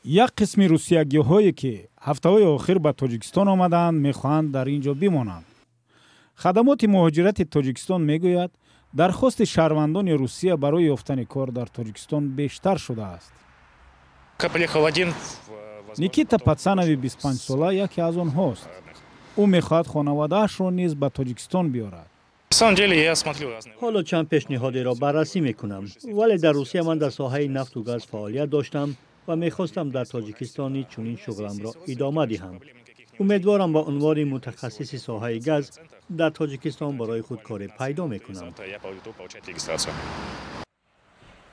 як қисми русиягиҳое ки ҳафтаҳои охир ба Тоҷикистон омаданд, мехоҳанд дар ин ҷо бимонанд. хадамоти муҳоҷирати Тоҷикистон мегӯяд, дархости шаҳрвандони Русия барои ёфтани кор дар Тоҷикистон бештар шудааст. Никита Пацанови 25-сола яке аз онҳост. ӯ мехоҳад хонаводаашро низ ба Тоҷикистон биёрад. ҳоло чанд пешниҳодеро баррасӣ мекунам, вале дар Русия ман дар соҳаи нафту газ фаъолият доштам ва мехостам дар Тоҷикистони чунин шуғламро идома диҳам. умедворам ба унвони мутахассиси соҳаи газ дар Тоҷикистон барои худ коре пайдо мекунам.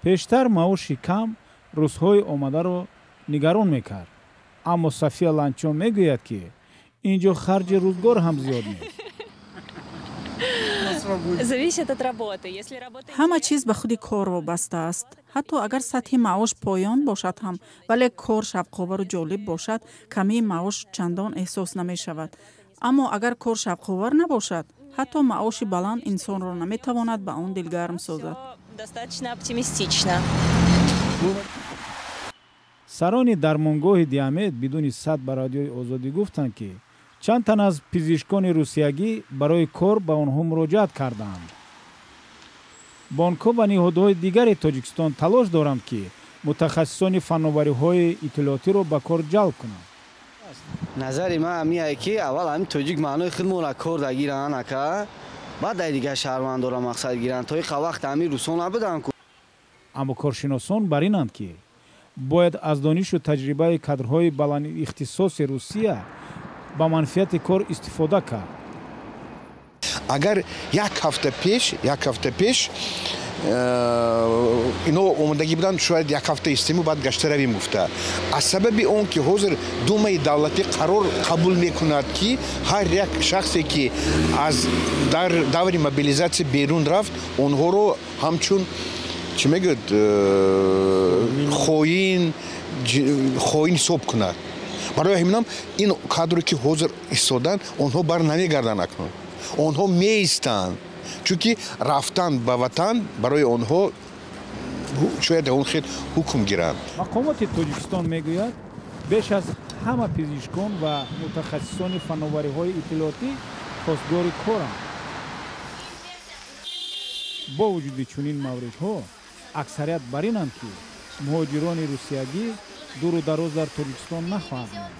пештар маоши кам рӯзҳои омадаро нигарон мекард, аммо София Ланчон мегӯяд, ки ин ҷо харҷи рӯзгор ҳам зиёд нест. ҳама чиз ба худи кор вобаста аст. ҳатто агар сатҳи маош поён бошад ҳам, вале кор шавқовару ҷолиб бошад, камии маош чандон эҳсос намешавад. аммо агар кор шавқовар набошад, ҳатто маоши баланд инсонро наметавонад ба он дилгарм созад. сарони дармонгоҳи Диамет бидуни сад ба радиои Озодӣ гуфтанд, ки чанд тан аз пизишкони русиягӣ барои кор ба онҳо муроҷиат карданд. бонкҳо ва ниҳодҳои дигари Тоҷикистон талош доранд, ки мутахассисони фанновариҳои иттилоотиро ба кор ҷалб кунанд. назари ман ҳамиае ки аввал ҳамин тоҷик маънои худмонро кор дагиран ака, баъд дар дигар шаҳрвандора мақсад гиранд, то иқа вақт ҳамин русон набудан. аммо коршиносон бар инанд, ки бояд аз донишу таҷрибаи кадрҳои баландихтисоси Русия ба манфиати кор истифода кард. агар як ҳафта пеш ино омодагӣ буданд, шояд як ҳафта истему баъд гаштаравӣ муфта. аз сабаби он ки ҳозир думаи давлатӣ қарор қабул мекунад, ки ҳар як шахсе ки аз дар даври мобилизатсия берун рафт, онҳоро ҳамчун чӣ мегӯяд хоин ҳисоб кунад. барои ҳаминам ин кадре ки ҳозир истоданд, онҳо бар намегарданд акнун. онҳо меистанд, чунки рафтан ба ватан барои онҳо шояд он хел ҳукм гиранд. мақомоти Тоҷикистон мегӯяд, беш аз ҳама пизишкон ва мутахассисони фанновариҳои иттилоотӣ хостгори коранд. бо вуҷуди чунин мавридҳо, аксарият бар инанд, ки муҳоҷирони русиягӣ дуру дароз дар Тоҷикистон нахоҳанд монд.